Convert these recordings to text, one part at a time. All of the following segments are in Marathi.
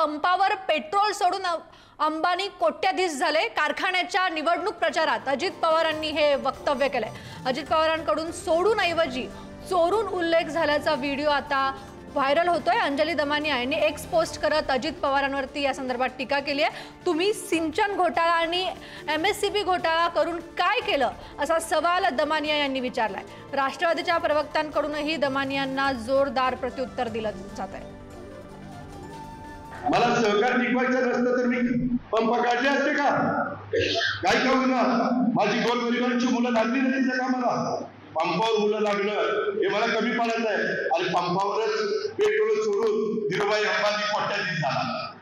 पंपावर पेट्रोल सोडून अंबानी कोट्याधीश झाले। कारखान्याच्या निवडणूक प्रचारात अजित पवारांनी हे वक्तव्य केले। अजित पवारांकडून सोडून ऐवजी चोरून उल्लेख झाल्याचा व्हिडिओ आता व्हायरल होतोय। अंजली दमानिया यांनी एक्स पोस्ट करत अजित पवारांवरती या संदर्भात टीका केली आहे। तुम्ही सिंचन घोटाळा आणि MSCB घोटाळा करून काय केलं असा सवाल दमानिया यांनी विचारलाय। राष्ट्रवादीच्या प्रवक्त्यांकडूनही दमानियांना जोरदार प्रत्युत्तर दिलं जात आहे। मला सहकार टिकवायचं नसतं तर मी पंप काढले असते का? काय करू ना, माझी गोरगरिबांची मुलं लागली नाही का? मला पंपावर मुलं लागलं हे मला कमी पडायचं आहे आणि पंपावरच पेट्रोल सोडून धीरूभाई अंबानी कोट्याधीश झाला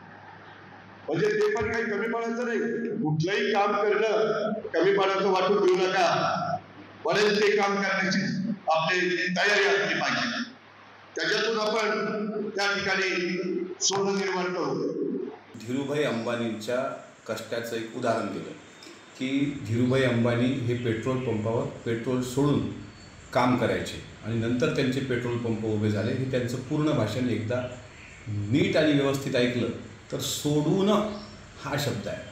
म्हणजे ते पण काही कमी पडायचं नाही। कुठलंही काम करणं कमी पडायचं वाटून घेऊ नका, बरेच ते काम करण्याची आपली तयारी असली पाहिजे। त्याच्यातून आपण त्या ठिकाणी सोनं निर्माण करू। धीरूभाई अंबानींच्या कष्टाचं एक उदाहरण दिलं की धीरूभाई अंबानी हे पेट्रोल पंपावर पेट्रोल सोडून काम करायचे आणि नंतर त्यांचे पेट्रोल पंप उभे झाले। हे त्यांचं पूर्ण भाषण एकदा नीट आणि व्यवस्थित ऐकलं तर सोडून हा शब्द आहे।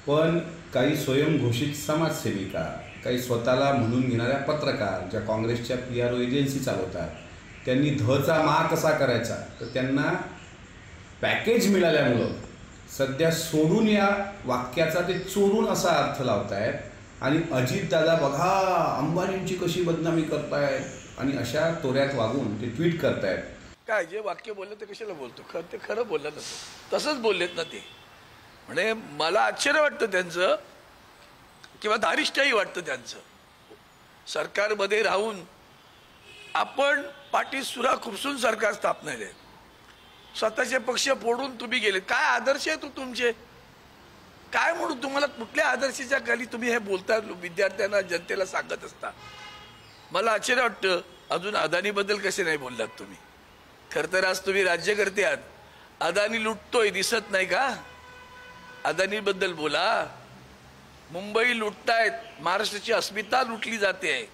पण काही स्वयंघोषित समाजसेविका, काही स्वतःला म्हणून घेणाऱ्या पत्रकार, ज्या काँग्रेसच्या PRO एजन्सी चालवतात, त्यांनी धचा मा कसा करायचा तर त्यांना पॅकेज मिळाल्यामुळं सध्या सोडून या वाक्याचा ते चोरून असा अर्थ लावतायत आणि अजितदादा बघा अंबानींची कशी बदनामी करतायत आणि अशा तोऱ्यात वागून ते ट्विट करतायत। काय जे वाक्य बोललं ते कशाला बोलतो? ते खरं बोललं तसंच बोललेत ना ते। म्हणजे मला आश्चर्य वाटतं त्यांचं किंवा धारिष्ठही वाटतं त्यांचं। सरकारमध्ये राहून आपण पाठी सुरा खुपसून सरकार स्थापना आहे, स्वतःचे पक्ष फोडून तुम्ही गेले। काय आदर्श आहे तुमचे? काय म्हणून तुम्हाला कुठल्या आदर्शाच्या खाली तुम्ही हे बोलता, विद्यार्थ्यांना जनतेला सांगत असता? मला आश्चर्य वाटतं अजून अदानीबद्दल कसे नाही बोललात तुम्ही। खरं तर आज तुम्ही राज्यकर्ते आहात, अदानी लुटतोय दिसत नाही का? अदानीबद्दल बोला। मुंबई लुटतायत, महाराष्ट्राची अस्मिता लुटली जाते आहे।